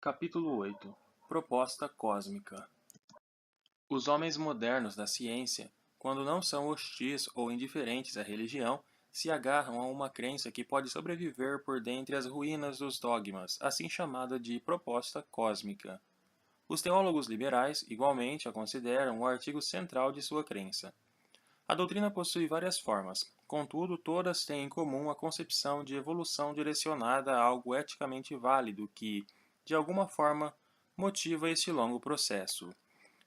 Capítulo 8. Proposta cósmica. Os homens modernos da ciência, quando não são hostis ou indiferentes à religião, se agarram a uma crença que pode sobreviver por dentre as ruínas dos dogmas, assim chamada de proposta cósmica. Os teólogos liberais, igualmente, a consideram o artigo central de sua crença. A doutrina possui várias formas, contudo, todas têm em comum a concepção de evolução direcionada a algo eticamente válido que, de alguma forma, motiva este longo processo.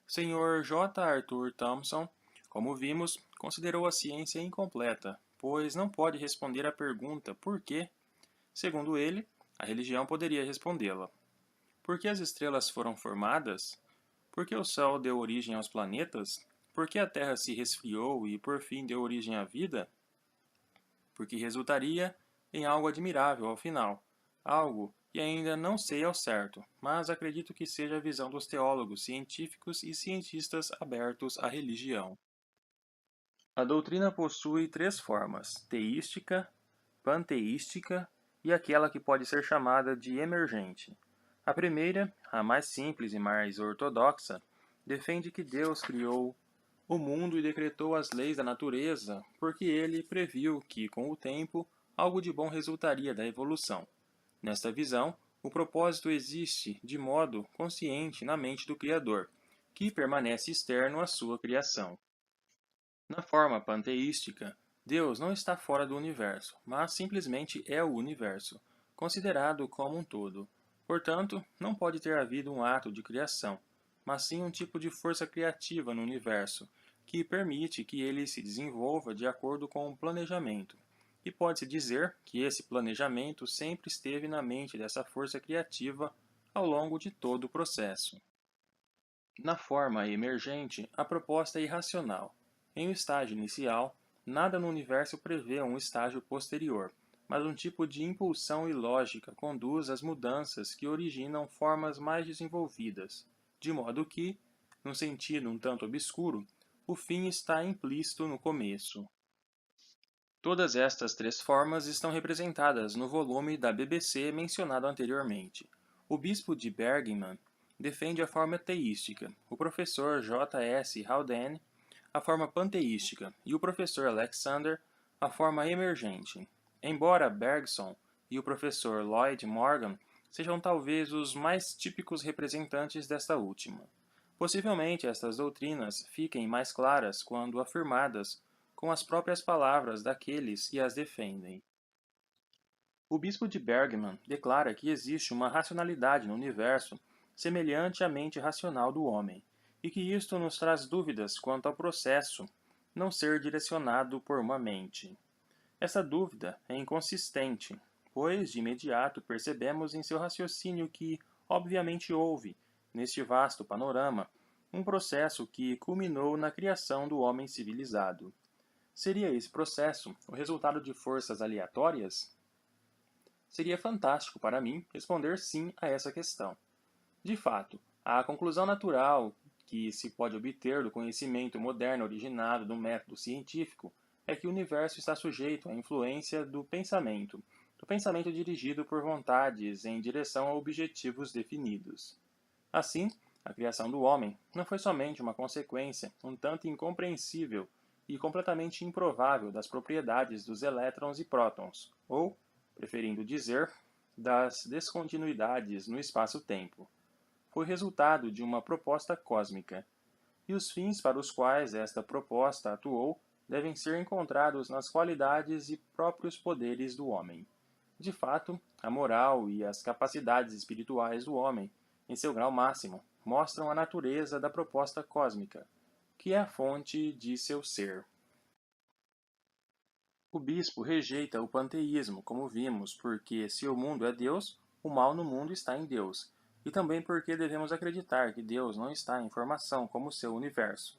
Sr. J. Arthur Thomson, como vimos, considerou a ciência incompleta, pois não pode responder à pergunta por quê. Segundo ele, a religião poderia respondê-la. Por que as estrelas foram formadas? Por que o Sol deu origem aos planetas? Por que a Terra se resfriou e por fim deu origem à vida? Porque resultaria em algo admirável ao final, algo que ainda não sei ao certo, mas acredito que seja a visão dos teólogos, científicos e cientistas abertos à religião. A doutrina possui três formas: teística, panteística e aquela que pode ser chamada de emergente. A primeira, a mais simples e mais ortodoxa, defende que Deus criou o mundo e decretou as leis da natureza porque ele previu que, com o tempo, algo de bom resultaria da evolução. Nesta visão, o propósito existe de modo consciente na mente do Criador, que permanece externo à sua criação. Na forma panteística, Deus não está fora do universo, mas simplesmente é o universo, considerado como um todo. Portanto, não pode ter havido um ato de criação, mas sim um tipo de força criativa no universo, que permite que ele se desenvolva de acordo com um planejamento. E pode-se dizer que esse planejamento sempre esteve na mente dessa força criativa ao longo de todo o processo. Na forma emergente, a proposta é irracional. Em um estágio inicial, nada no universo prevê um estágio posterior, mas um tipo de impulsão ilógica conduz às mudanças que originam formas mais desenvolvidas, de modo que, num sentido um tanto obscuro, o fim está implícito no começo. Todas estas três formas estão representadas no volume da BBC mencionado anteriormente. O bispo de Bergman defende a forma teística, o professor J. S. Haldane a forma panteística e o professor Alexander a forma emergente. Embora Bergson e o professor Lloyd Morgan sejam talvez os mais típicos representantes desta última. Possivelmente estas doutrinas fiquem mais claras quando afirmadas com as próprias palavras daqueles que as defendem. O bispo de Bergman declara que existe uma racionalidade no universo semelhante à mente racional do homem, e que isto nos traz dúvidas quanto ao processo não ser direcionado por uma mente. Essa dúvida é inconsistente, pois de imediato percebemos em seu raciocínio que, obviamente, houve, neste vasto panorama, um processo que culminou na criação do homem civilizado. Seria esse processo o resultado de forças aleatórias? Seria fantástico para mim responder sim a essa questão. De fato, a conclusão natural que se pode obter do conhecimento moderno originado do método científico é que o universo está sujeito à influência do pensamento dirigido por vontades em direção a objetivos definidos. Assim, a criação do homem não foi somente uma consequência um tanto incompreensível e completamente improvável das propriedades dos elétrons e prótons, ou, preferindo dizer, das descontinuidades no espaço-tempo. Foi resultado de uma proposta cósmica, e os fins para os quais esta proposta atuou devem ser encontrados nas qualidades e próprios poderes do homem. De fato, a moral e as capacidades espirituais do homem, em seu grau máximo, mostram a natureza da proposta cósmica, que é a fonte de seu ser. O bispo rejeita o panteísmo, como vimos, porque se o mundo é Deus, o mal no mundo está em Deus, e também porque devemos acreditar que Deus não está em formação como seu universo.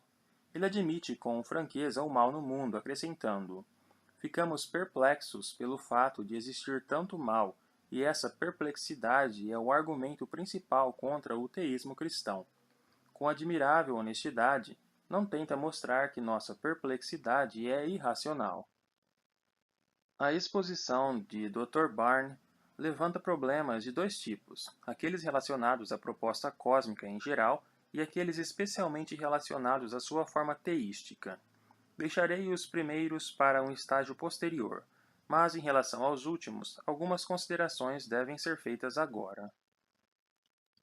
Ele admite com franqueza o mal no mundo, acrescentando: ficamos perplexos pelo fato de existir tanto mal, e essa perplexidade é o argumento principal contra o teísmo cristão. Com admirável honestidade, não tenta mostrar que nossa perplexidade é irracional. A exposição de Dr. Barne, levanta problemas de dois tipos: aqueles relacionados à proposta cósmica em geral e aqueles especialmente relacionados à sua forma teística. Deixarei os primeiros para um estágio posterior, mas em relação aos últimos, algumas considerações devem ser feitas agora.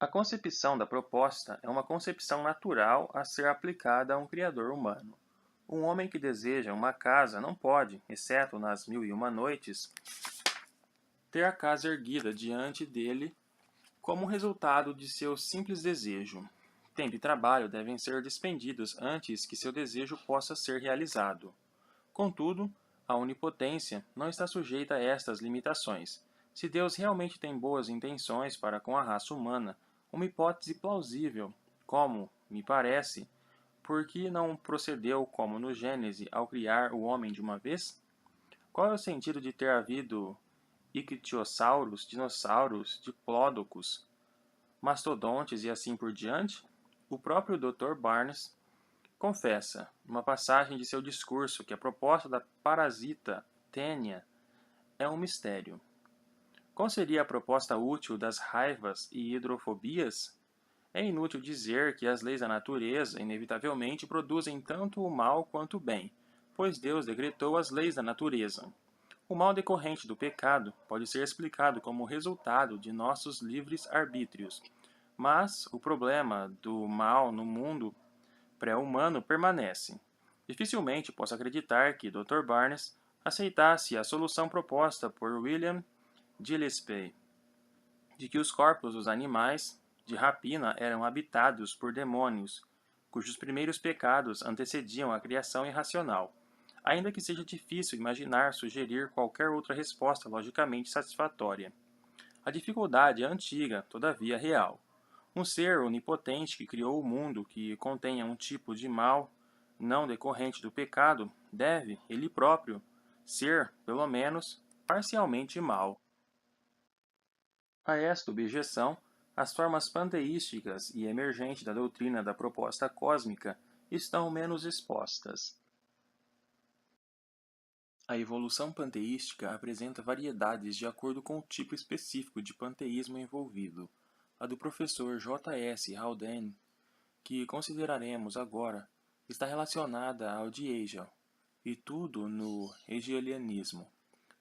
A concepção da proposta é uma concepção natural a ser aplicada a um criador humano. Um homem que deseja uma casa não pode, exceto nas 1001 noites, ter a casa erguida diante dele como resultado de seu simples desejo. Tempo e trabalho devem ser despendidos antes que seu desejo possa ser realizado. Contudo, a onipotência não está sujeita a estas limitações. Se Deus realmente tem boas intenções para com a raça humana, uma hipótese plausível, como, me parece, por que não procedeu como no Gênese ao criar o homem de uma vez? Qual é o sentido de ter havido ictiossauros, dinossauros, diplódocos, mastodontes e assim por diante? O próprio Dr. Barnes confessa, numa passagem de seu discurso, que a proposta da parasita tênia é um mistério. Qual seria a proposta útil das raivas e hidrofobias? É inútil dizer que as leis da natureza inevitavelmente produzem tanto o mal quanto o bem, pois Deus decretou as leis da natureza. O mal decorrente do pecado pode ser explicado como resultado de nossos livres arbítrios, mas o problema do mal no mundo pré-humano permanece. Dificilmente posso acreditar que Dr. Barnes aceitasse a solução proposta por William Gillespie, de que os corpos dos animais de rapina eram habitados por demônios, cujos primeiros pecados antecediam a criação irracional, ainda que seja difícil imaginar sugerir qualquer outra resposta logicamente satisfatória. A dificuldade é antiga, todavia real. Um ser onipotente que criou o mundo que contenha um tipo de mal não decorrente do pecado deve, ele próprio, ser, pelo menos, parcialmente mal. A esta objeção, as formas panteísticas e emergentes da doutrina da proposta cósmica estão menos expostas. A evolução panteística apresenta variedades de acordo com o tipo específico de panteísmo envolvido. A do professor J. S. Haldane, que consideraremos agora, está relacionada ao de Hegel, e tudo no hegelianismo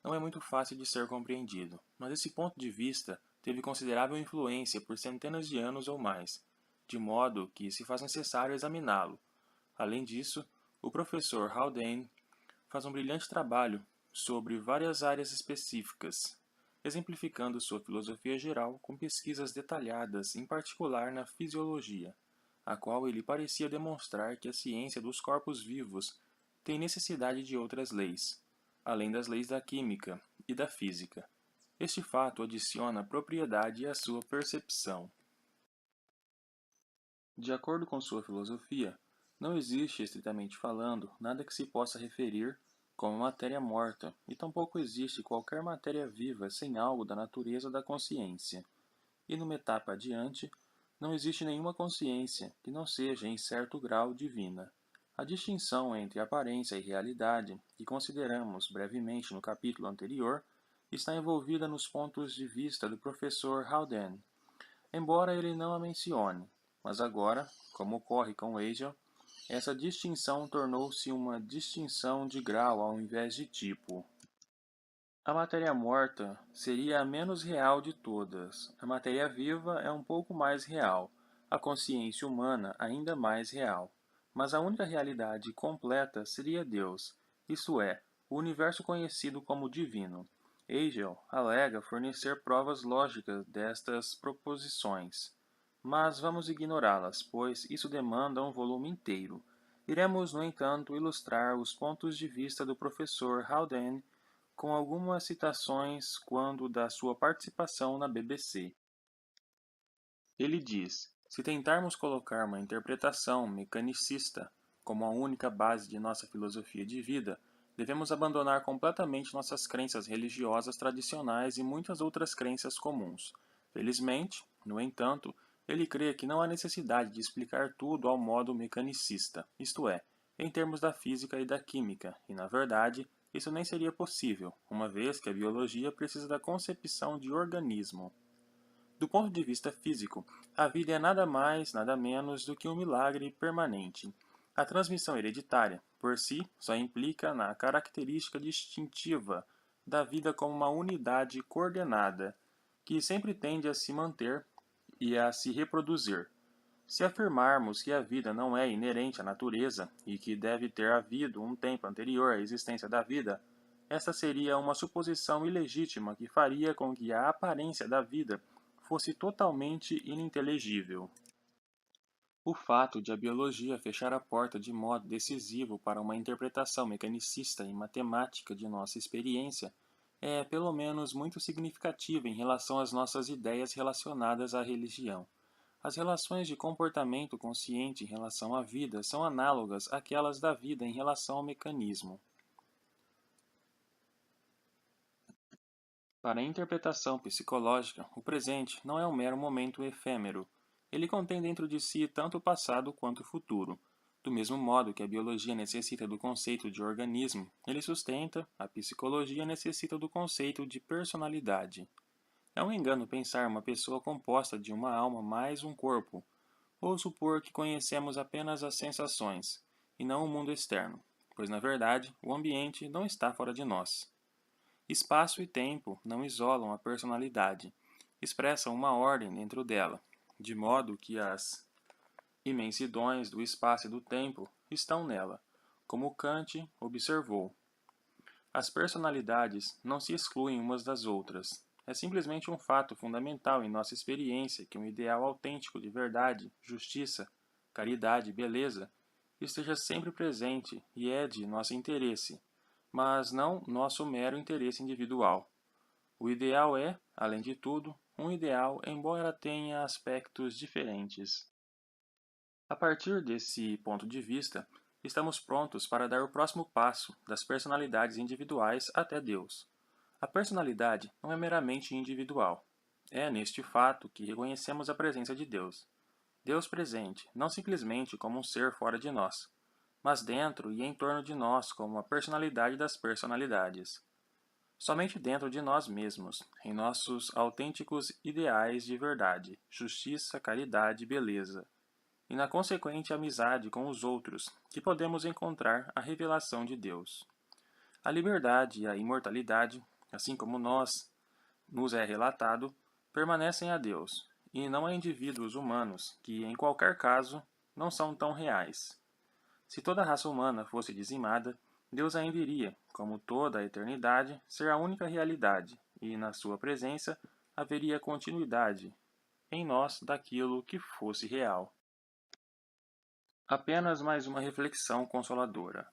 não é muito fácil de ser compreendido, mas esse ponto de vista teve considerável influência por centenas de anos ou mais, de modo que se faz necessário examiná-lo. Além disso, o professor Haldane faz um brilhante trabalho sobre várias áreas específicas, exemplificando sua filosofia geral com pesquisas detalhadas, em particular na fisiologia, a qual ele parecia demonstrar que a ciência dos corpos vivos tem necessidade de outras leis, além das leis da química e da física. Este fato adiciona propriedade à sua percepção. De acordo com sua filosofia, não existe, estritamente falando, nada que se possa referir como matéria morta, e tampouco existe qualquer matéria viva sem algo da natureza da consciência. E numa etapa adiante, não existe nenhuma consciência que não seja em certo grau divina. A distinção entre aparência e realidade, que consideramos brevemente no capítulo anterior, está envolvida nos pontos de vista do professor Haldane, embora ele não a mencione, mas agora, como ocorre com Hegel, essa distinção tornou-se uma distinção de grau ao invés de tipo. A matéria morta seria a menos real de todas. A matéria viva é um pouco mais real, a consciência humana ainda mais real. Mas a única realidade completa seria Deus, isto é, o universo conhecido como divino. Hegel alega fornecer provas lógicas destas proposições, mas vamos ignorá-las, pois isso demanda um volume inteiro. Iremos, no entanto, ilustrar os pontos de vista do professor Haldane com algumas citações quando da sua participação na BBC. Ele diz: se tentarmos colocar uma interpretação mecanicista como a única base de nossa filosofia de vida, devemos abandonar completamente nossas crenças religiosas tradicionais e muitas outras crenças comuns. Felizmente, no entanto, ele crê que não há necessidade de explicar tudo ao modo mecanicista, isto é, em termos da física e da química, e, na verdade, isso nem seria possível, uma vez que a biologia precisa da concepção de organismo. Do ponto de vista físico, a vida é nada mais, nada menos do que um milagre permanente. A transmissão hereditária, por si, só implica na característica distintiva da vida como uma unidade coordenada, que sempre tende a se manter e a se reproduzir. Se afirmarmos que a vida não é inerente à natureza e que deve ter havido um tempo anterior à existência da vida, esta seria uma suposição ilegítima que faria com que a aparência da vida fosse totalmente ininteligível. O fato de a biologia fechar a porta de modo decisivo para uma interpretação mecanicista e matemática de nossa experiência é, pelo menos, muito significativo em relação às nossas ideias relacionadas à religião. As relações de comportamento consciente em relação à vida são análogas àquelas da vida em relação ao mecanismo. Para a interpretação psicológica, o presente não é um mero momento efêmero. Ele contém dentro de si tanto o passado quanto o futuro. Do mesmo modo que a biologia necessita do conceito de organismo, ele sustenta, a psicologia necessita do conceito de personalidade. É um engano pensar uma pessoa composta de uma alma mais um corpo, ou supor que conhecemos apenas as sensações, e não o mundo externo, pois na verdade o ambiente não está fora de nós. Espaço e tempo não isolam a personalidade, expressam uma ordem dentro dela, de modo que as imensidões do espaço e do tempo estão nela, como Kant observou. As personalidades não se excluem umas das outras. É simplesmente um fato fundamental em nossa experiência que um ideal autêntico de verdade, justiça, caridade e beleza esteja sempre presente e é de nosso interesse, mas não nosso mero interesse individual. O ideal é, além de tudo, um ideal, embora tenha aspectos diferentes. A partir desse ponto de vista, estamos prontos para dar o próximo passo das personalidades individuais até Deus. A personalidade não é meramente individual. É neste fato que reconhecemos a presença de Deus. Deus presente, não simplesmente como um ser fora de nós, mas dentro e em torno de nós como a personalidade das personalidades. Somente dentro de nós mesmos, em nossos autênticos ideais de verdade, justiça, caridade e beleza, e na consequente amizade com os outros, que podemos encontrar a revelação de Deus. A liberdade e a imortalidade, assim como nos é relatado, permanecem a Deus, e não a indivíduos humanos, que, em qualquer caso, não são tão reais. Se toda a raça humana fosse dizimada, Deus ainda iria, como toda a eternidade, ser a única realidade, e, na sua presença, haveria continuidade em nós daquilo que fosse real. Apenas mais uma reflexão consoladora.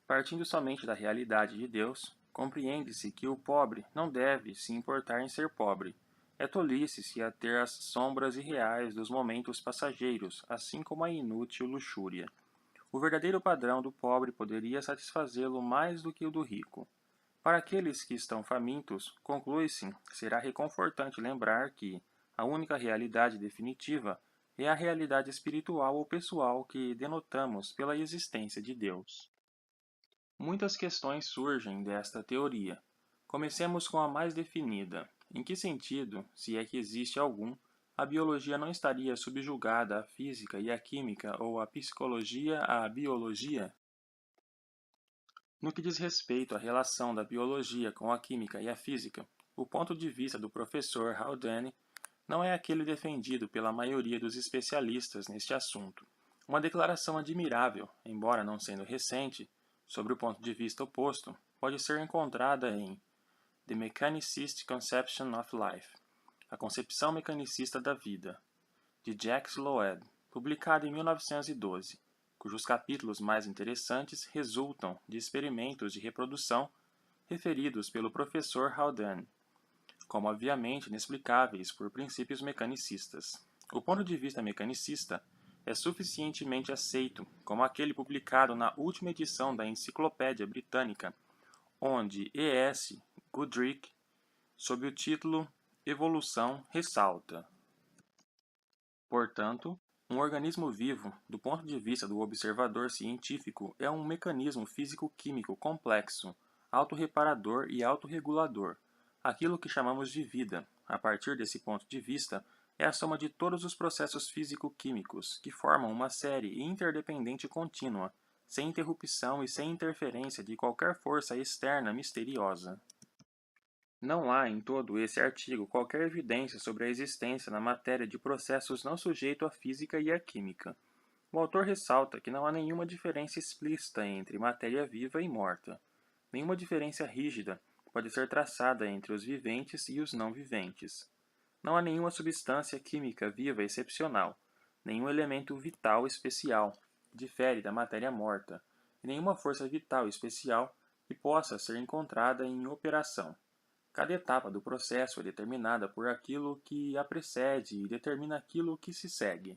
Partindo somente da realidade de Deus, compreende-se que o pobre não deve se importar em ser pobre. É tolice se ater às sombras irreais dos momentos passageiros, assim como a inútil luxúria. O verdadeiro padrão do pobre poderia satisfazê-lo mais do que o do rico. Para aqueles que estão famintos, conclui-se, será reconfortante lembrar que a única realidade definitiva é a realidade espiritual ou pessoal que denotamos pela existência de Deus. Muitas questões surgem desta teoria. Comecemos com a mais definida. Em que sentido, se é que existe algum, a biologia não estaria subjugada à física e à química ou à psicologia à biologia? No que diz respeito à relação da biologia com a química e a física, o ponto de vista do professor Haldane não é aquele defendido pela maioria dos especialistas neste assunto. Uma declaração admirável, embora não sendo recente, sobre o ponto de vista oposto, pode ser encontrada em The Mechanicist Conception of Life, A Concepção Mecanicista da Vida, de Jacques Loeb, publicada em 1912, cujos capítulos mais interessantes resultam de experimentos de reprodução referidos pelo professor Haldane, como obviamente inexplicáveis por princípios mecanicistas. O ponto de vista mecanicista é suficientemente aceito como aquele publicado na última edição da Enciclopédia Britânica, onde E. S. Goodricke, sob o título Evolução, ressalta. Portanto, um organismo vivo, do ponto de vista do observador científico, é um mecanismo físico-químico complexo, autorreparador e autorregulador. Aquilo que chamamos de vida, a partir desse ponto de vista, é a soma de todos os processos físico-químicos, que formam uma série interdependente contínua, sem interrupção e sem interferência de qualquer força externa misteriosa. Não há em todo esse artigo qualquer evidência sobre a existência na matéria de processos não sujeitos à física e à química. O autor ressalta que não há nenhuma diferença explícita entre matéria viva e morta. Nenhuma diferença rígida pode ser traçada entre os viventes e os não viventes. Não há nenhuma substância química viva excepcional, nenhum elemento vital especial que difere da matéria morta, e nenhuma força vital especial que possa ser encontrada em operação. Cada etapa do processo é determinada por aquilo que a precede e determina aquilo que se segue.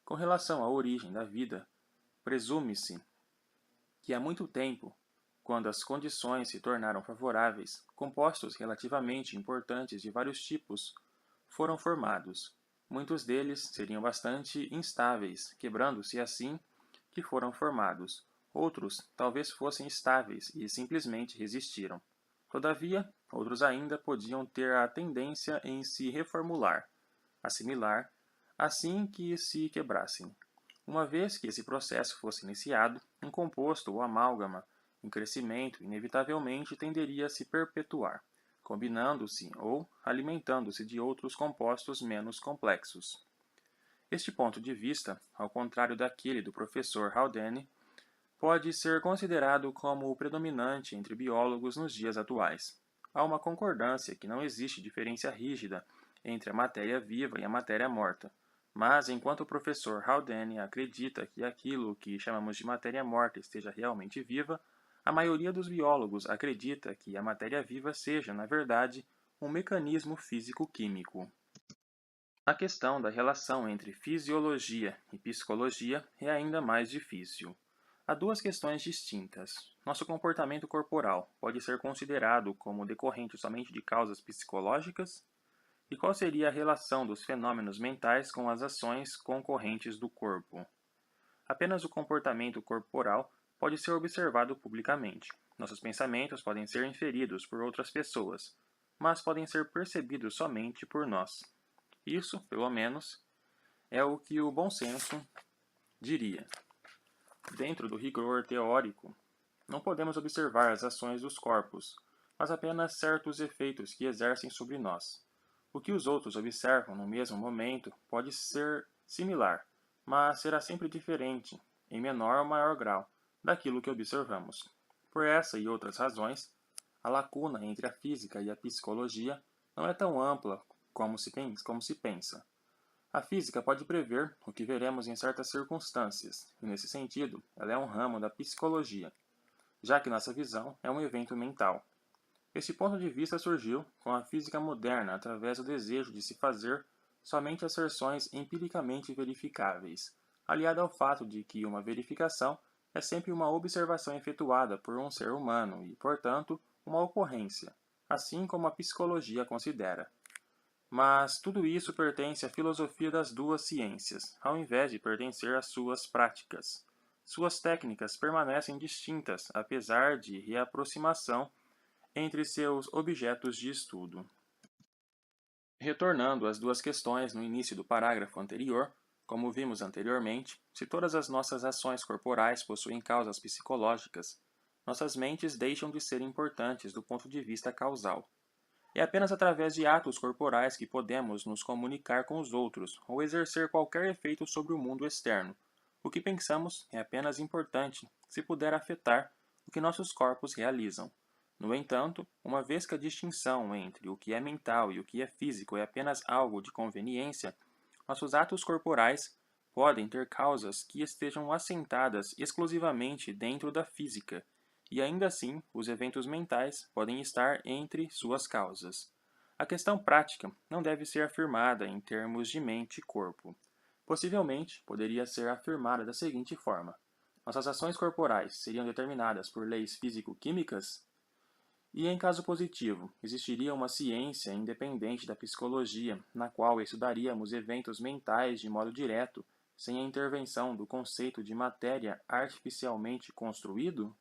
Com relação à origem da vida, presume-se que há muito tempo, quando as condições se tornaram favoráveis, compostos relativamente importantes de vários tipos foram formados. Muitos deles seriam bastante instáveis, quebrando-se assim que foram formados. Outros talvez fossem estáveis e simplesmente resistiram. Todavia, outros ainda podiam ter a tendência em se reformular, assimilar, assim que se quebrassem. Uma vez que esse processo fosse iniciado, um composto ou amálgama em crescimento inevitavelmente tenderia a se perpetuar, combinando-se ou alimentando-se de outros compostos menos complexos. Este ponto de vista, ao contrário daquele do professor Haldane, pode ser considerado como o predominante entre biólogos nos dias atuais. Há uma concordância que não existe diferença rígida entre a matéria viva e a matéria morta, mas enquanto o professor Haldane acredita que aquilo que chamamos de matéria morta esteja realmente viva, a maioria dos biólogos acredita que a matéria viva seja, na verdade, um mecanismo físico-químico. A questão da relação entre fisiologia e psicologia é ainda mais difícil. Há duas questões distintas. Nosso comportamento corporal pode ser considerado como decorrente somente de causas psicológicas? E qual seria a relação dos fenômenos mentais com as ações concorrentes do corpo? Apenas o comportamento corporal pode ser observado publicamente. Nossos pensamentos podem ser inferidos por outras pessoas, mas podem ser percebidos somente por nós. Isso, pelo menos, é o que o bom senso diria. Dentro do rigor teórico, não podemos observar as ações dos corpos, mas apenas certos efeitos que exercem sobre nós. O que os outros observam no mesmo momento pode ser similar, mas será sempre diferente, em menor ou maior grau, daquilo que observamos. Por essa e outras razões, a lacuna entre a física e a psicologia não é tão ampla como se pensa. A física pode prever o que veremos em certas circunstâncias, e nesse sentido, ela é um ramo da psicologia, já que nossa visão é um evento mental. Este ponto de vista surgiu com a física moderna através do desejo de se fazer somente asserções empiricamente verificáveis, aliado ao fato de que uma verificação é sempre uma observação efetuada por um ser humano e, portanto, uma ocorrência, assim como a psicologia considera. Mas tudo isso pertence à filosofia das duas ciências, ao invés de pertencer às suas práticas. Suas técnicas permanecem distintas, apesar de reaproximação entre seus objetos de estudo. Retornando às duas questões no início do parágrafo anterior, como vimos anteriormente, se todas as nossas ações corporais possuem causas psicológicas, nossas mentes deixam de ser importantes do ponto de vista causal. É apenas através de atos corporais que podemos nos comunicar com os outros ou exercer qualquer efeito sobre o mundo externo. O que pensamos é apenas importante se puder afetar o que nossos corpos realizam. No entanto, uma vez que a distinção entre o que é mental e o que é físico é apenas algo de conveniência, nossos atos corporais podem ter causas que estejam assentadas exclusivamente dentro da física, e ainda assim os eventos mentais podem estar entre suas causas. A questão prática não deve ser afirmada em termos de mente e corpo. Possivelmente, poderia ser afirmada da seguinte forma: nossas ações corporais seriam determinadas por leis físico-químicas? E em caso positivo, existiria uma ciência independente da psicologia, na qual estudaríamos eventos mentais de modo direto, sem a intervenção do conceito de matéria artificialmente construído?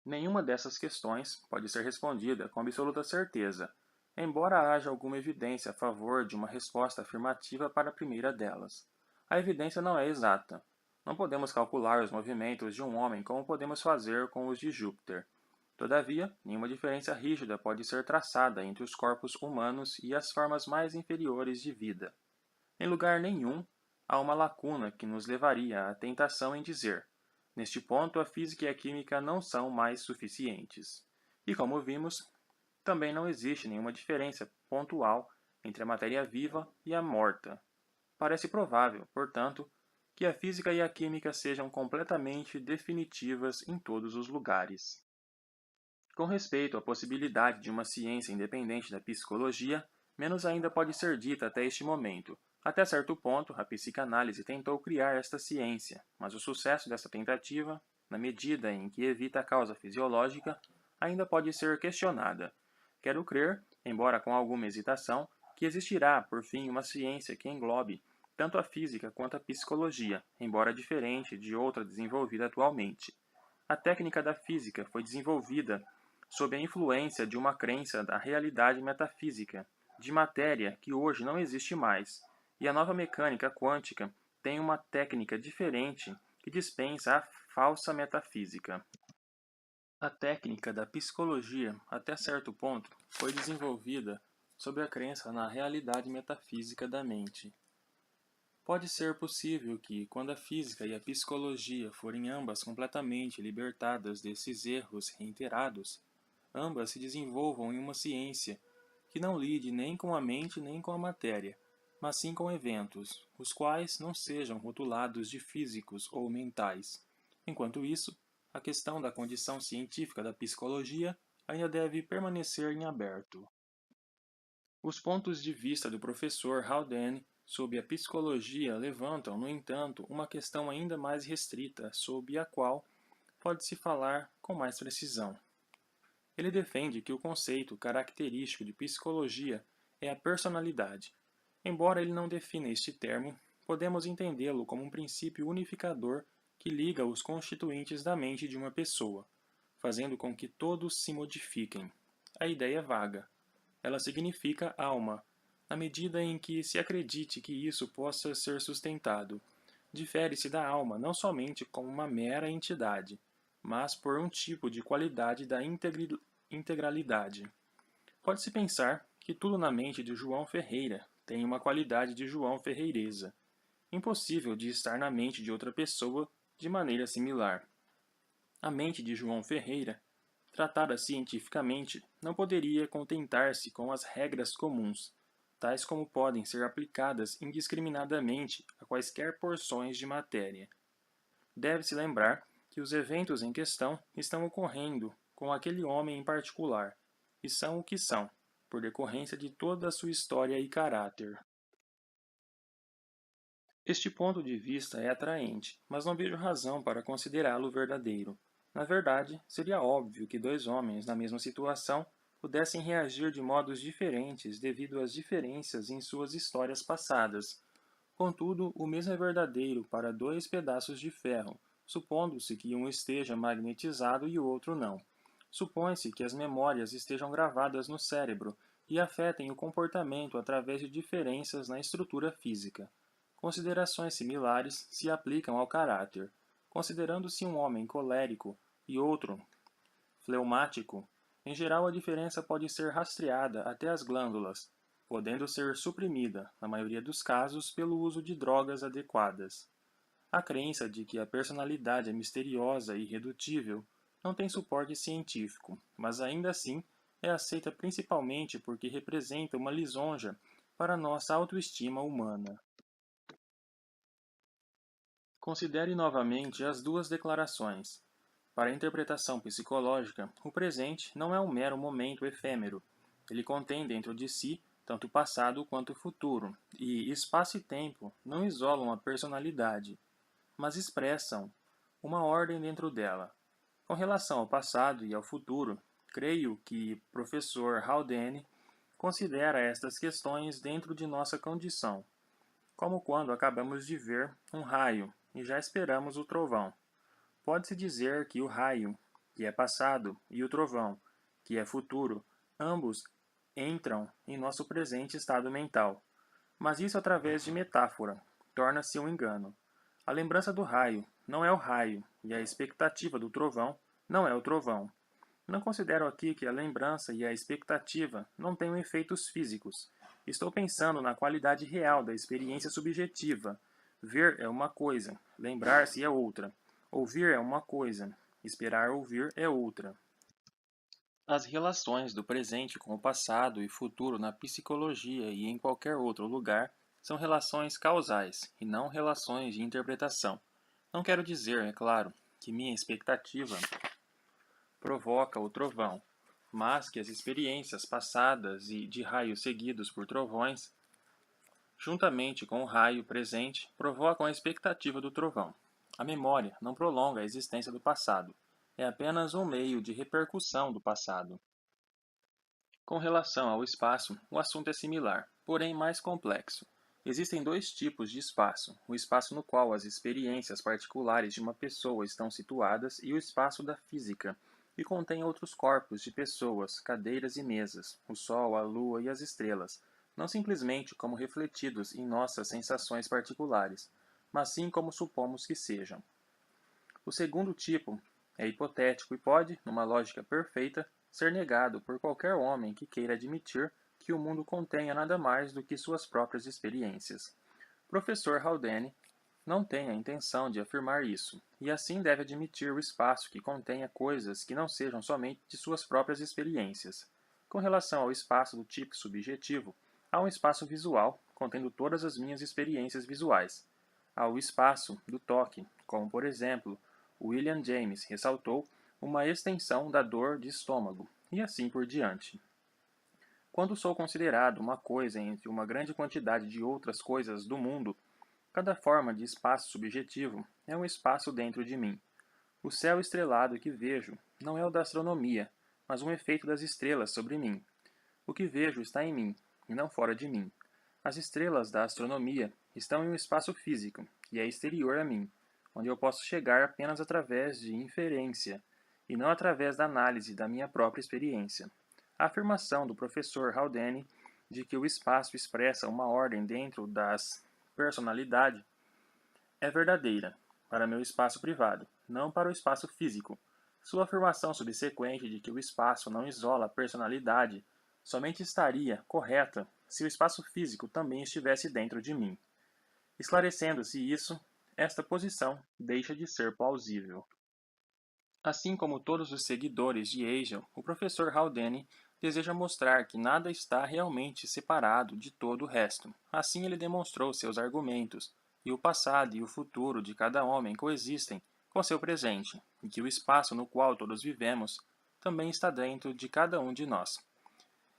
Nenhuma dessas questões pode ser respondida com absoluta certeza, embora haja alguma evidência a favor de uma resposta afirmativa para a primeira delas. A evidência não é exata. Não podemos calcular os movimentos de um homem como podemos fazer com os de Júpiter. Todavia, nenhuma diferença rígida pode ser traçada entre os corpos humanos e as formas mais inferiores de vida. Em lugar nenhum, há uma lacuna que nos levaria à tentação em dizer: neste ponto, a física e a química não são mais suficientes. E como vimos, também não existe nenhuma diferença pontual entre a matéria viva e a morta. Parece provável, portanto, que a física e a química sejam completamente definitivas em todos os lugares. Com respeito à possibilidade de uma ciência independente da psicologia, menos ainda pode ser dita até este momento. Até certo ponto, a psicanálise tentou criar esta ciência, mas o sucesso dessa tentativa, na medida em que evita a causa fisiológica, ainda pode ser questionada. Quero crer, embora com alguma hesitação, que existirá, por fim, uma ciência que englobe tanto a física quanto a psicologia, embora diferente de outra desenvolvida atualmente. A técnica da física foi desenvolvida sob a influência de uma crença da realidade metafísica, de matéria que hoje não existe mais, e a nova mecânica quântica tem uma técnica diferente que dispensa a falsa metafísica. A técnica da psicologia, até certo ponto, foi desenvolvida sob a crença na realidade metafísica da mente. Pode ser possível que, quando a física e a psicologia forem ambas completamente libertadas desses erros reiterados, ambas se desenvolvam em uma ciência que não lide nem com a mente nem com a matéria, mas sim com eventos, os quais não sejam rotulados de físicos ou mentais. Enquanto isso, a questão da condição científica da psicologia ainda deve permanecer em aberto. Os pontos de vista do professor Haldane sobre a psicologia levantam, no entanto, uma questão ainda mais restrita, sobre a qual pode-se falar com mais precisão. Ele defende que o conceito característico de psicologia é a personalidade. Embora ele não defina este termo, podemos entendê-lo como um princípio unificador que liga os constituintes da mente de uma pessoa, fazendo com que todos se modifiquem. A ideia é vaga. Ela significa alma, na medida em que se acredite que isso possa ser sustentado. Difere-se da alma não somente como uma mera entidade, mas por um tipo de qualidade da integralidade. Pode-se pensar que tudo na mente de João Ferreira tem uma qualidade de João Ferreireza, impossível de estar na mente de outra pessoa de maneira similar. A mente de João Ferreira, tratada cientificamente, não poderia contentar-se com as regras comuns, tais como podem ser aplicadas indiscriminadamente a quaisquer porções de matéria. Deve-se lembrar que os eventos em questão estão ocorrendo com aquele homem em particular, e são o que são, por decorrência de toda a sua história e caráter. Este ponto de vista é atraente, mas não vejo razão para considerá-lo verdadeiro. Na verdade, seria óbvio que dois homens na mesma situação pudessem reagir de modos diferentes devido às diferenças em suas histórias passadas. Contudo, o mesmo é verdadeiro para dois pedaços de ferro, supondo-se que um esteja magnetizado e o outro não. Supõe-se que as memórias estejam gravadas no cérebro e afetem o comportamento através de diferenças na estrutura física. Considerações similares se aplicam ao caráter. Considerando-se um homem colérico e outro fleumático, em geral a diferença pode ser rastreada até as glândulas, podendo ser suprimida, na maioria dos casos, pelo uso de drogas adequadas. A crença de que a personalidade é misteriosa e irredutível não tem suporte científico, mas ainda assim é aceita principalmente porque representa uma lisonja para nossa autoestima humana. Considere novamente as duas declarações. Para a interpretação psicológica, o presente não é um mero momento efêmero. Ele contém dentro de si tanto o passado quanto o futuro, e espaço e tempo não isolam a personalidade, mas expressam uma ordem dentro dela. Com relação ao passado e ao futuro, creio que professor Haldane considera estas questões dentro de nossa condição, como quando acabamos de ver um raio e já esperamos o trovão. Pode-se dizer que o raio que é passado, e o trovão, que é futuro, ambos entram em nosso presente estado mental. Mas isso através de metáfora, torna-se um engano. A lembrança do raio não é o raio, e a expectativa do trovão não é o trovão. Não considero aqui que a lembrança e a expectativa não tenham efeitos físicos. Estou pensando na qualidade real da experiência subjetiva. Ver é uma coisa, lembrar-se é outra. Ouvir é uma coisa, esperar ouvir é outra. As relações do presente com o passado e futuro na psicologia e em qualquer outro lugar são relações causais e não relações de interpretação. Não quero dizer, é claro, que minha expectativa provoca o trovão, mas que as experiências passadas e de raios seguidos por trovões, juntamente com o raio presente, provocam a expectativa do trovão. A memória não prolonga a existência do passado, é apenas um meio de repercussão do passado. Com relação ao espaço, o assunto é similar, porém mais complexo. Existem dois tipos de espaço: o espaço no qual as experiências particulares de uma pessoa estão situadas e o espaço da física, que contém outros corpos de pessoas, cadeiras e mesas, o sol, a lua e as estrelas, não simplesmente como refletidos em nossas sensações particulares, mas sim como supomos que sejam. O segundo tipo é hipotético e pode, numa lógica perfeita, ser negado por qualquer homem que queira admitir que o mundo contenha nada mais do que suas próprias experiências. Professor Haldane não tem a intenção de afirmar isso, e assim deve admitir o espaço que contenha coisas que não sejam somente de suas próprias experiências. Com relação ao espaço do tipo subjetivo, há um espaço visual, contendo todas as minhas experiências visuais. Há o espaço do toque, como por exemplo, William James ressaltou, uma extensão da dor de estômago, e assim por diante. Quando sou considerado uma coisa entre uma grande quantidade de outras coisas do mundo, cada forma de espaço subjetivo é um espaço dentro de mim. O céu estrelado que vejo não é o da astronomia, mas um efeito das estrelas sobre mim. O que vejo está em mim, e não fora de mim. As estrelas da astronomia estão em um espaço físico, que é exterior a mim, onde eu posso chegar apenas através de inferência, e não através da análise da minha própria experiência. A afirmação do professor Haldane de que o espaço expressa uma ordem dentro das personalidade é verdadeira, para meu espaço privado, não para o espaço físico. Sua afirmação subsequente de que o espaço não isola a personalidade somente estaria correta se o espaço físico também estivesse dentro de mim. Esclarecendo-se isso, esta posição deixa de ser plausível. Assim como todos os seguidores de Hegel, o professor Haldane deseja mostrar que nada está realmente separado de todo o resto. Assim ele demonstrou seus argumentos, e o passado e o futuro de cada homem coexistem com seu presente, e que o espaço no qual todos vivemos também está dentro de cada um de nós.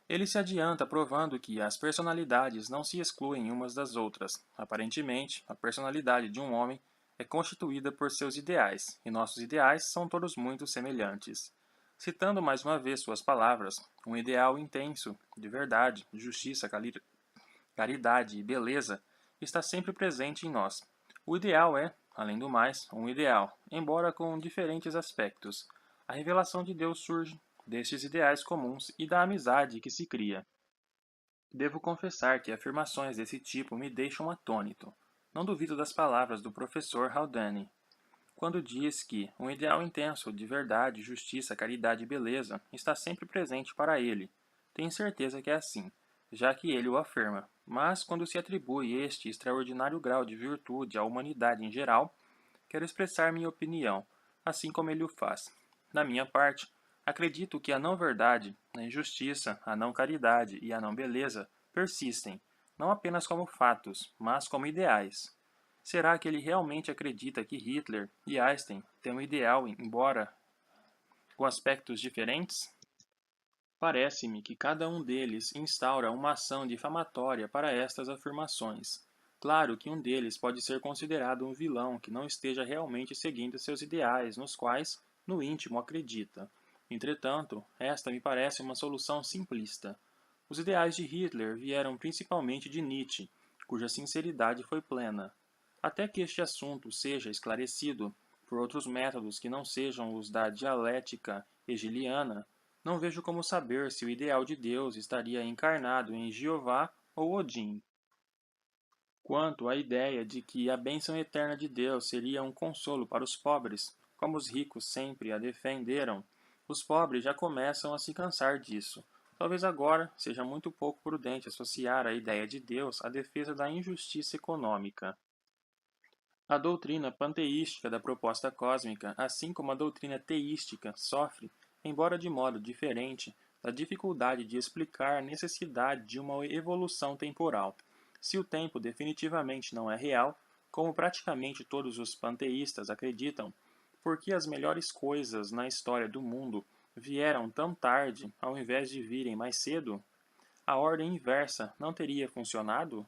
Ele se adianta provando que as personalidades não se excluem umas das outras. Aparentemente, a personalidade de um homem é constituída por seus ideais, e nossos ideais são todos muito semelhantes. Citando mais uma vez suas palavras, um ideal intenso, de verdade, justiça, caridade e beleza está sempre presente em nós. O ideal é, além do mais, um ideal, embora com diferentes aspectos. A revelação de Deus surge destes ideais comuns e da amizade que se cria. Devo confessar que afirmações desse tipo me deixam atônito. Não duvido das palavras do professor Haldane, quando diz que um ideal intenso de verdade, justiça, caridade e beleza está sempre presente para ele. Tenho certeza que é assim, já que ele o afirma. Mas, quando se atribui este extraordinário grau de virtude à humanidade em geral, quero expressar minha opinião, assim como ele o faz. Da minha parte, acredito que a não-verdade, a injustiça, a não-caridade e a não-beleza persistem, não apenas como fatos, mas como ideais. Será que ele realmente acredita que Hitler e Einstein têm um ideal, embora com aspectos diferentes? Parece-me que cada um deles instaura uma ação difamatória para estas afirmações. Claro que um deles pode ser considerado um vilão que não esteja realmente seguindo seus ideais, nos quais, no íntimo, acredita. Entretanto, esta me parece uma solução simplista. Os ideais de Hitler vieram principalmente de Nietzsche, cuja sinceridade foi plena. Até que este assunto seja esclarecido, por outros métodos que não sejam os da dialética hegeliana, não vejo como saber se o ideal de Deus estaria encarnado em Jeová ou Odin. Quanto à ideia de que a bênção eterna de Deus seria um consolo para os pobres, como os ricos sempre a defenderam, os pobres já começam a se cansar disso. Talvez agora seja muito pouco prudente associar a ideia de Deus à defesa da injustiça econômica. A doutrina panteística da proposta cósmica, assim como a doutrina teística, sofre, embora de modo diferente, da dificuldade de explicar a necessidade de uma evolução temporal. Se o tempo definitivamente não é real, como praticamente todos os panteístas acreditam, por que as melhores coisas na história do mundo vieram tão tarde ao invés de virem mais cedo? A ordem inversa não teria funcionado?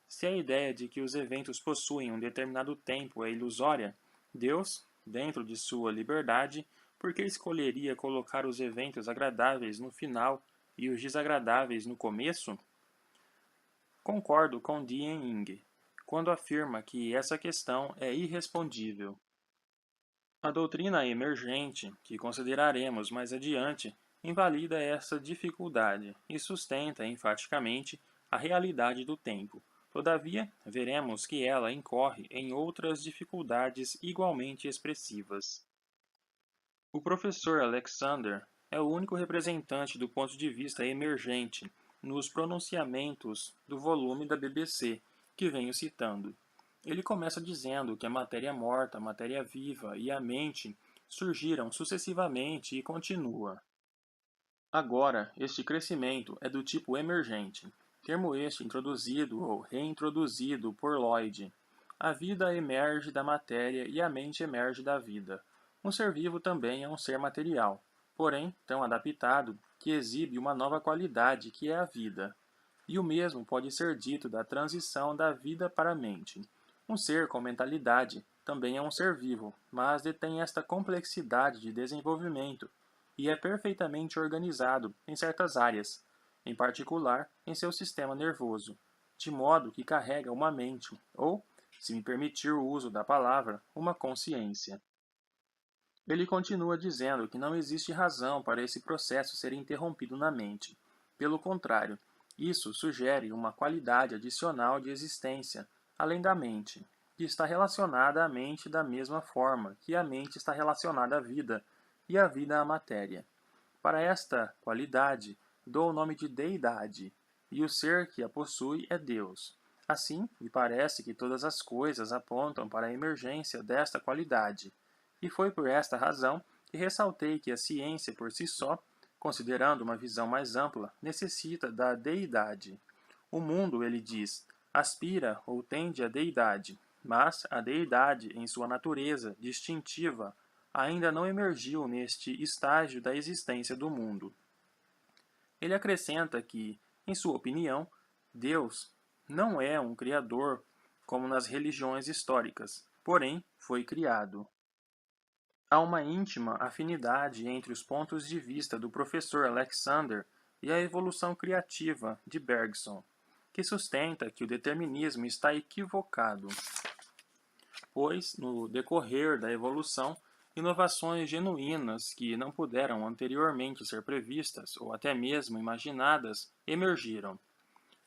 Se a ideia de que os eventos possuem um determinado tempo é ilusória, Deus, dentro de sua liberdade, por que escolheria colocar os eventos agradáveis no final e os desagradáveis no começo? Concordo com Dien Ing, quando afirma que essa questão é irrespondível. A doutrina emergente, que consideraremos mais adiante, invalida essa dificuldade e sustenta enfaticamente a realidade do tempo. Todavia, veremos que ela incorre em outras dificuldades igualmente expressivas. O professor Alexander é o único representante do ponto de vista emergente nos pronunciamentos do volume da BBC que venho citando. Ele começa dizendo que a matéria morta, a matéria viva e a mente surgiram sucessivamente e continua. Agora, este crescimento é do tipo emergente, termo este introduzido ou reintroduzido por Lloyd. A vida emerge da matéria e a mente emerge da vida. Um ser vivo também é um ser material, porém tão adaptado que exibe uma nova qualidade que é a vida. E o mesmo pode ser dito da transição da vida para a mente. Um ser com mentalidade também é um ser vivo, mas detém esta complexidade de desenvolvimento e é perfeitamente organizado em certas áreas, em particular em seu sistema nervoso, de modo que carrega uma mente, ou, se me permitir o uso da palavra, uma consciência. Ele continua dizendo que não existe razão para esse processo ser interrompido na mente. Pelo contrário, isso sugere uma qualidade adicional de existência, além da mente, que está relacionada à mente da mesma forma que a mente está relacionada à vida e a vida à matéria. Para esta qualidade, dou o nome de deidade, e o ser que a possui é Deus. Assim, me parece que todas as coisas apontam para a emergência desta qualidade, e foi por esta razão que ressaltei que a ciência por si só, considerando uma visão mais ampla, necessita da deidade. O mundo, ele diz, aspira ou tende à deidade, mas a deidade, em sua natureza distintiva, ainda não emergiu neste estágio da existência do mundo. Ele acrescenta que, em sua opinião, Deus não é um criador como nas religiões históricas, porém foi criado. Há uma íntima afinidade entre os pontos de vista do professor Alexander e a evolução criativa de Bergson, que sustenta que o determinismo está equivocado, pois, no decorrer da evolução, inovações genuínas que não puderam anteriormente ser previstas ou até mesmo imaginadas emergiram.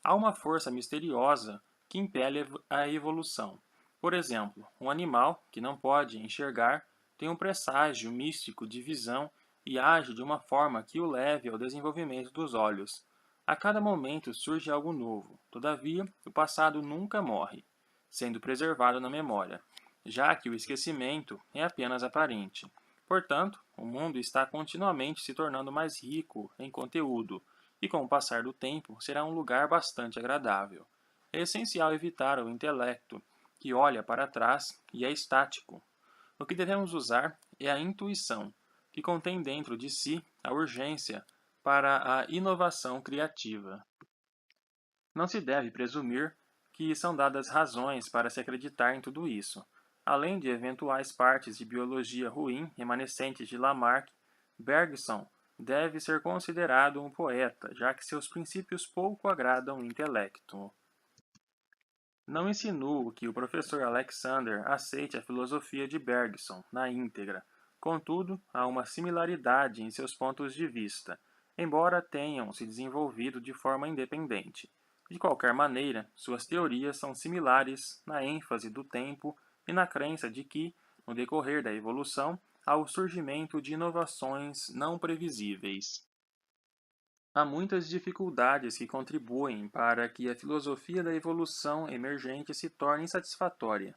Há uma força misteriosa que impele a evolução. Por exemplo, um animal que não pode enxergar tem um presságio místico de visão e age de uma forma que o leve ao desenvolvimento dos olhos. A cada momento surge algo novo, todavia, o passado nunca morre, sendo preservado na memória, já que o esquecimento é apenas aparente. Portanto, o mundo está continuamente se tornando mais rico em conteúdo, e com o passar do tempo será um lugar bastante agradável. É essencial evitar o intelecto, que olha para trás e é estático. O que devemos usar é a intuição, que contém dentro de si a urgência para a inovação criativa. Não se deve presumir que são dadas razões para se acreditar em tudo isso. Além de eventuais partes de biologia ruim remanescentes de Lamarck, Bergson deve ser considerado um poeta, já que seus princípios pouco agradam o intelecto. Não insinuo que o professor Alexander aceite a filosofia de Bergson na íntegra. Contudo, há uma similaridade em seus pontos de vista, embora tenham se desenvolvido de forma independente. De qualquer maneira, suas teorias são similares na ênfase do tempo e na crença de que, no decorrer da evolução, há o surgimento de inovações não previsíveis. Há muitas dificuldades que contribuem para que a filosofia da evolução emergente se torne insatisfatória.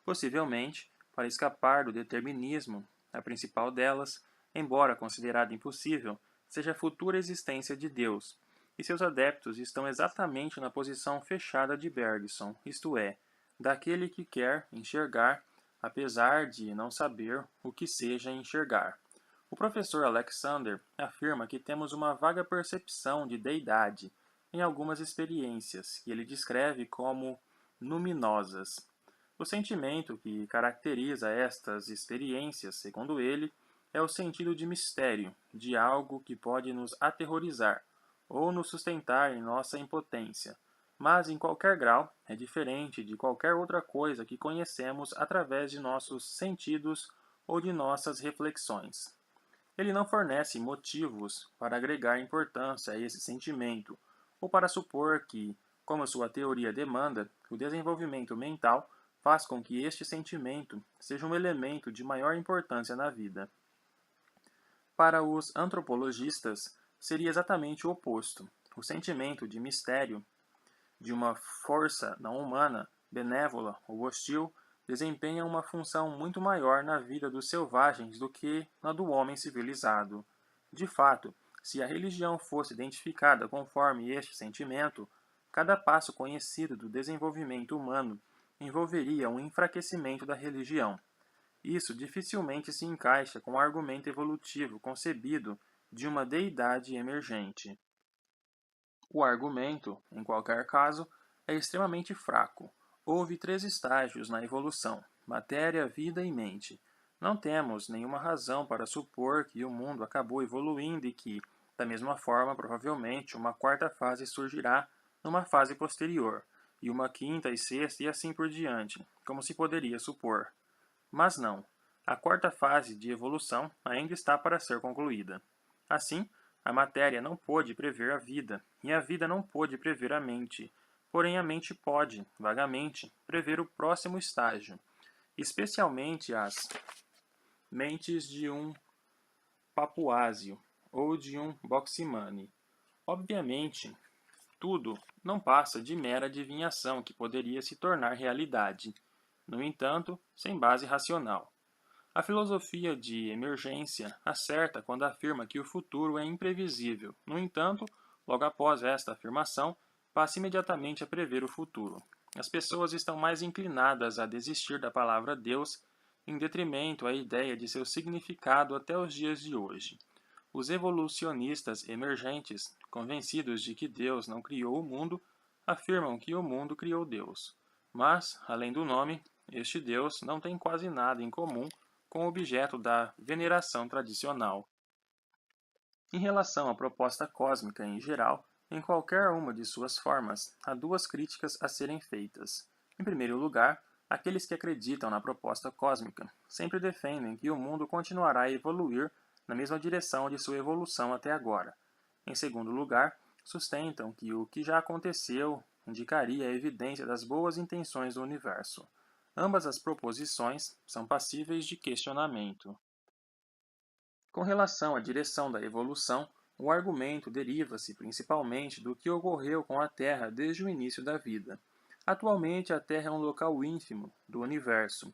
Possivelmente, para escapar do determinismo, a principal delas, embora considerada impossível, seja a futura existência de Deus, e seus adeptos estão exatamente na posição fechada de Bergson, isto é, daquele que quer enxergar, apesar de não saber o que seja enxergar. O professor Alexander afirma que temos uma vaga percepção de deidade em algumas experiências, que ele descreve como luminosas. O sentimento que caracteriza estas experiências, segundo ele, é o sentido de mistério, de algo que pode nos aterrorizar ou nos sustentar em nossa impotência, mas em qualquer grau é diferente de qualquer outra coisa que conhecemos através de nossos sentidos ou de nossas reflexões. Ele não fornece motivos para agregar importância a esse sentimento, ou para supor que, como sua teoria demanda, o desenvolvimento mental faz com que este sentimento seja um elemento de maior importância na vida. Para os antropologistas, seria exatamente o oposto. O sentimento de mistério, de uma força não humana, benévola ou hostil, desempenha uma função muito maior na vida dos selvagens do que na do homem civilizado. De fato, se a religião fosse identificada conforme este sentimento, cada passo conhecido do desenvolvimento humano envolveria um enfraquecimento da religião. Isso dificilmente se encaixa com o argumento evolutivo concebido de uma deidade emergente. O argumento, em qualquer caso, é extremamente fraco. Houve 3 estágios na evolução: matéria, vida e mente. Não temos nenhuma razão para supor que o mundo acabou evoluindo e que, da mesma forma, provavelmente, uma 4ª fase surgirá numa fase posterior, e uma 5ª e 6ª e assim por diante, como se poderia supor. Mas não. A 4ª fase de evolução ainda está para ser concluída. Assim, a matéria não pôde prever a vida, e a vida não pôde prever a mente. Porém, a mente pode, vagamente, prever o próximo estágio, especialmente as mentes de um papuásio ou de um boximane. Obviamente, tudo não passa de mera adivinhação que poderia se tornar realidade, no entanto, sem base racional. A filosofia de emergência acerta quando afirma que o futuro é imprevisível. No entanto, logo após esta afirmação, passa imediatamente a prever o futuro. As pessoas estão mais inclinadas a desistir da palavra Deus em detrimento à ideia de seu significado até os dias de hoje. Os evolucionistas emergentes, convencidos de que Deus não criou o mundo, afirmam que o mundo criou Deus. Mas, além do nome, este Deus não tem quase nada em comum com o objeto da veneração tradicional. Em relação à proposta cósmica em geral, em qualquer uma de suas formas, há 2 críticas a serem feitas. Em primeiro lugar, aqueles que acreditam na proposta cósmica sempre defendem que o mundo continuará a evoluir na mesma direção de sua evolução até agora. Em segundo lugar, sustentam que o que já aconteceu indicaria a evidência das boas intenções do universo. Ambas as proposições são passíveis de questionamento. Com relação à direção da evolução, o argumento deriva-se principalmente do que ocorreu com a Terra desde o início da vida. Atualmente, a Terra é um local ínfimo do universo,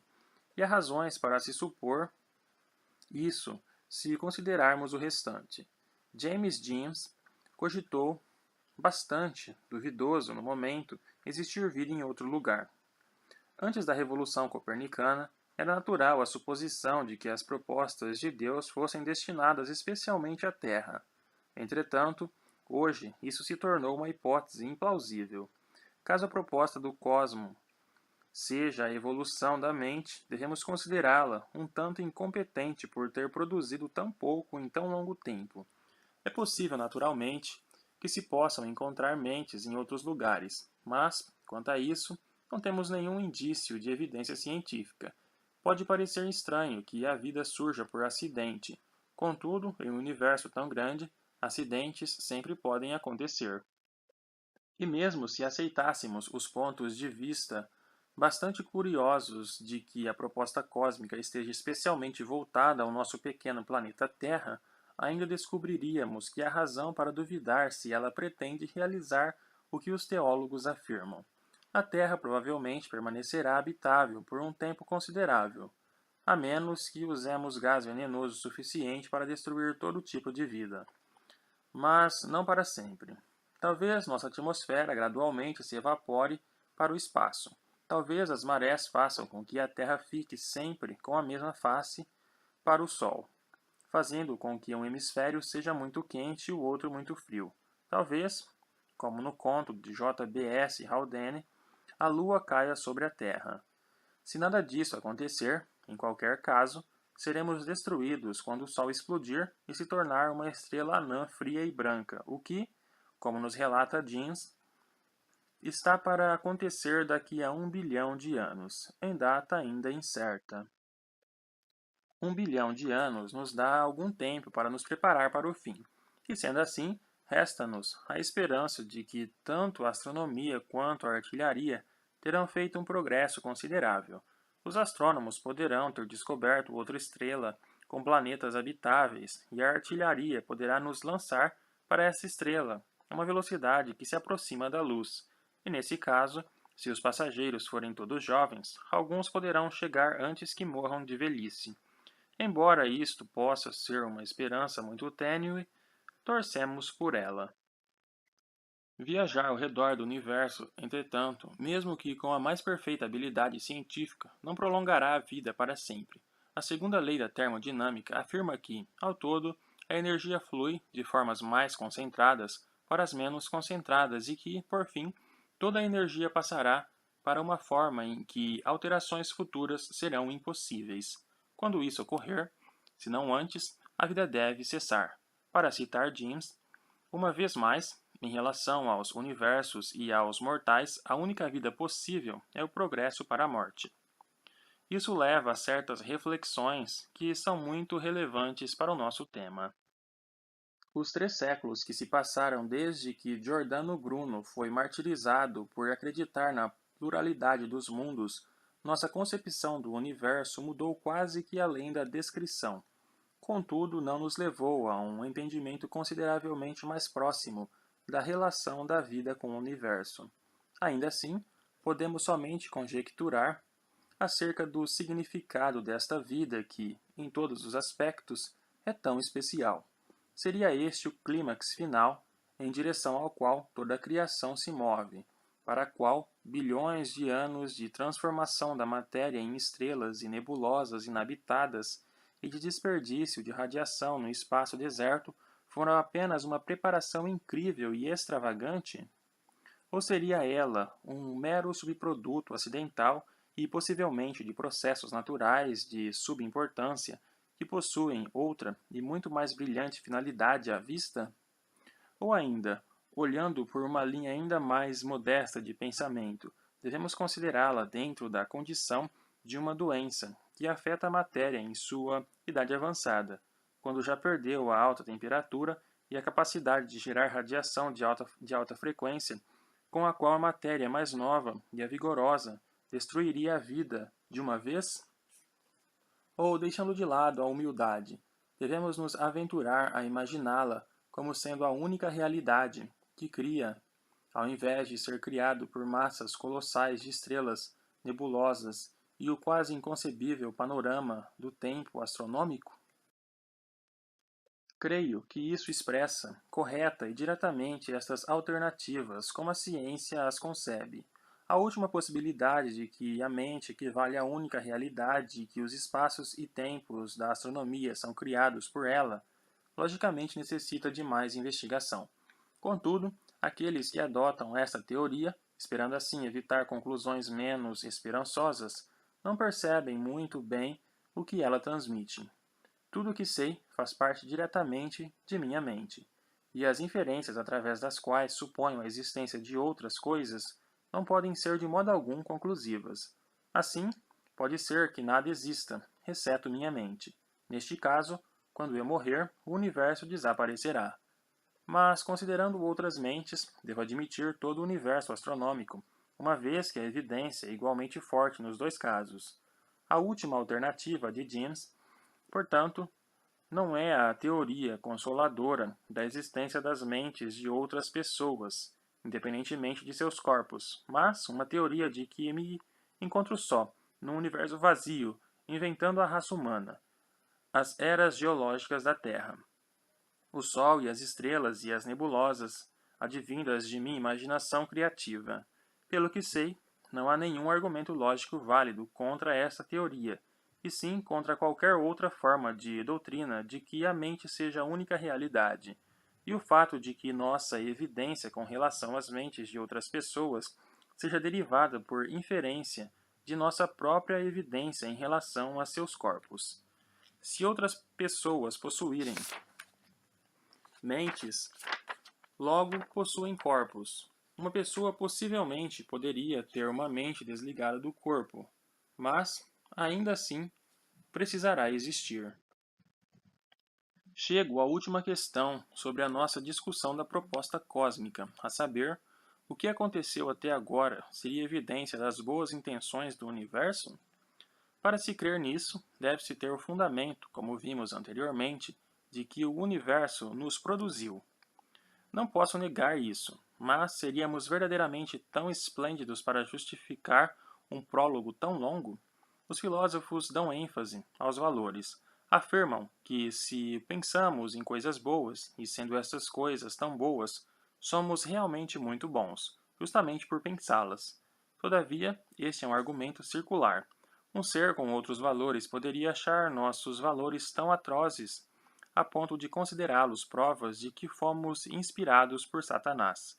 e há razões para se supor isso se considerarmos o restante. James Jeans cogitou bastante duvidoso no momento existir vida em outro lugar. Antes da Revolução Copernicana, era natural a suposição de que as propostas de Deus fossem destinadas especialmente à Terra. Entretanto, hoje isso se tornou uma hipótese implausível. Caso a proposta do cosmo seja a evolução da mente, devemos considerá-la um tanto incompetente por ter produzido tão pouco em tão longo tempo. É possível, naturalmente, que se possam encontrar mentes em outros lugares, mas, quanto a isso, não temos nenhum indício de evidência científica. Pode parecer estranho que a vida surja por acidente. Contudo, em um universo tão grande, acidentes sempre podem acontecer. E mesmo se aceitássemos os pontos de vista bastante curiosos de que a proposta cósmica esteja especialmente voltada ao nosso pequeno planeta Terra, ainda descobriríamos que há razão para duvidar se ela pretende realizar o que os teólogos afirmam. A Terra provavelmente permanecerá habitável por um tempo considerável, a menos que usemos gás venenoso suficiente para destruir todo tipo de vida. Mas não para sempre. Talvez nossa atmosfera gradualmente se evapore para o espaço. Talvez as marés façam com que a Terra fique sempre com a mesma face para o Sol, fazendo com que um hemisfério seja muito quente e o outro muito frio. Talvez, como no conto de J.B.S. Haldane, a Lua caia sobre a Terra. Se nada disso acontecer, em qualquer caso, seremos destruídos quando o Sol explodir e se tornar uma estrela anã fria e branca, o que, como nos relata Jeans, está para acontecer daqui a 1 bilhão de anos, em data ainda incerta. 1 bilhão de anos nos dá algum tempo para nos preparar para o fim, e sendo assim, resta-nos a esperança de que tanto a astronomia quanto a artilharia terão feito um progresso considerável. Os astrônomos poderão ter descoberto outra estrela com planetas habitáveis, e a artilharia poderá nos lançar para essa estrela a uma velocidade que se aproxima da luz. E nesse caso, se os passageiros forem todos jovens, alguns poderão chegar antes que morram de velhice. Embora isto possa ser uma esperança muito tênue, torcemos por ela. Viajar ao redor do universo, entretanto, mesmo que com a mais perfeita habilidade científica, não prolongará a vida para sempre. A segunda lei da termodinâmica afirma que, ao todo, a energia flui de formas mais concentradas para as menos concentradas e que, por fim, toda a energia passará para uma forma em que alterações futuras serão impossíveis. Quando isso ocorrer, se não antes, a vida deve cessar. Para citar James, uma vez mais, em relação aos universos e aos mortais, a única vida possível é o progresso para a morte. Isso leva a certas reflexões que são muito relevantes para o nosso tema. Os 3 séculos que se passaram desde que Giordano Bruno foi martirizado por acreditar na pluralidade dos mundos, nossa concepção do universo mudou quase que além da descrição. Contudo, não nos levou a um entendimento consideravelmente mais próximo da relação da vida com o universo. Ainda assim, podemos somente conjecturar acerca do significado desta vida que, em todos os aspectos, é tão especial. Seria este o clímax final em direção ao qual toda a criação se move, para a qual bilhões de anos de transformação da matéria em estrelas e nebulosas inabitadas e de desperdício de radiação no espaço deserto foram apenas uma preparação incrível e extravagante? Ou seria ela um mero subproduto acidental e possivelmente de processos naturais de subimportância que possuem outra e muito mais brilhante finalidade à vista? Ou ainda, olhando por uma linha ainda mais modesta de pensamento, devemos considerá-la dentro da condição de uma doença que afeta a matéria em sua idade avançada, quando já perdeu a alta temperatura e a capacidade de gerar radiação de alta frequência, com a qual a matéria mais nova e a vigorosa destruiria a vida de uma vez? Ou, deixando de lado a humildade, devemos nos aventurar a imaginá-la como sendo a única realidade que cria, ao invés de ser criado por massas colossais de estrelas nebulosas e o quase inconcebível panorama do tempo astronômico? Creio que isso expressa, correta e diretamente estas alternativas como a ciência as concebe. A última possibilidade de que a mente equivale à única realidade e que os espaços e tempos da astronomia são criados por ela, logicamente necessita de mais investigação. Contudo, aqueles que adotam esta teoria, esperando assim evitar conclusões menos esperançosas, não percebem muito bem o que ela transmite. Tudo o que sei faz parte diretamente de minha mente, e as inferências através das quais suponho a existência de outras coisas não podem ser de modo algum conclusivas. Assim, pode ser que nada exista, exceto minha mente. Neste caso, quando eu morrer, o universo desaparecerá. Mas, considerando outras mentes, devo admitir todo o universo astronômico, uma vez que a evidência é igualmente forte nos dois casos. A última alternativa de James, portanto, não é a teoria consoladora da existência das mentes de outras pessoas, independentemente de seus corpos, mas uma teoria de que me encontro só, num universo vazio, inventando a raça humana, as eras geológicas da Terra. O Sol e as estrelas e as nebulosas, advindas de minha imaginação criativa. Pelo que sei, não há nenhum argumento lógico válido contra essa teoria, e sim contra qualquer outra forma de doutrina de que a mente seja a única realidade. E o fato de que nossa evidência com relação às mentes de outras pessoas seja derivada por inferência de nossa própria evidência em relação a seus corpos. Se outras pessoas possuírem mentes, logo possuem corpos. Uma pessoa possivelmente poderia ter uma mente desligada do corpo, mas, ainda assim, precisará existir. Chego à última questão sobre a nossa discussão da proposta cósmica, a saber, o que aconteceu até agora seria evidência das boas intenções do universo? Para se crer nisso, deve-se ter o fundamento, como vimos anteriormente, de que o universo nos produziu. Não posso negar isso, mas seríamos verdadeiramente tão esplêndidos para justificar um prólogo tão longo? Os filósofos dão ênfase aos valores. Afirmam que, se pensamos em coisas boas, e sendo essas coisas tão boas, somos realmente muito bons, justamente por pensá-las. Todavia, este é um argumento circular. Um ser com outros valores poderia achar nossos valores tão atrozes a ponto de considerá-los provas de que fomos inspirados por Satanás.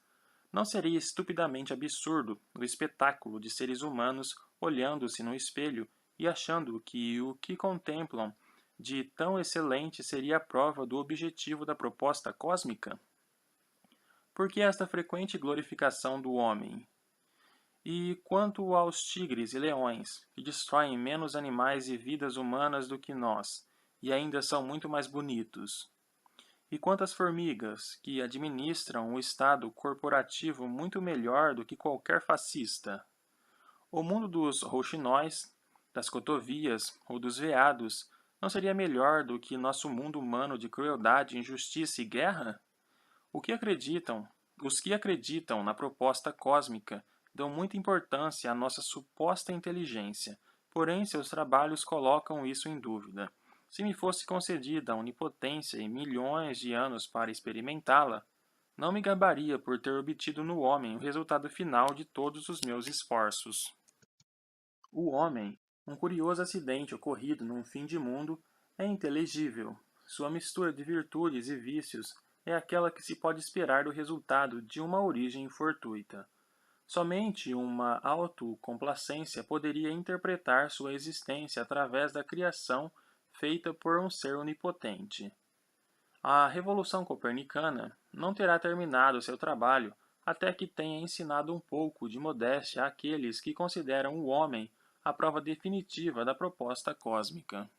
Não seria estupidamente absurdo o espetáculo de seres humanos olhando-se no espelho e achando que o que contemplam de tão excelente seria a prova do objetivo da proposta cósmica? Por que esta frequente glorificação do homem? E quanto aos tigres e leões, que destroem menos animais e vidas humanas do que nós, e ainda são muito mais bonitos? E quanto às formigas, que administram o estado corporativo muito melhor do que qualquer fascista? O mundo dos rouxinóis, das cotovias ou dos veados não seria melhor do que nosso mundo humano de crueldade, injustiça e guerra? O que acreditam, os que acreditam na proposta cósmica dão muita importância à nossa suposta inteligência, porém seus trabalhos colocam isso em dúvida. Se me fosse concedida a onipotência e milhões de anos para experimentá-la, não me gabaria por ter obtido no homem o resultado final de todos os meus esforços. O homem, um curioso acidente ocorrido num fim de mundo, é inteligível. Sua mistura de virtudes e vícios é aquela que se pode esperar do resultado de uma origem fortuita. Somente uma autocomplacência poderia interpretar sua existência através da criação feita por um ser onipotente. A Revolução Copernicana não terá terminado seu trabalho até que tenha ensinado um pouco de modéstia àqueles que consideram o homem a prova definitiva da proposta cósmica.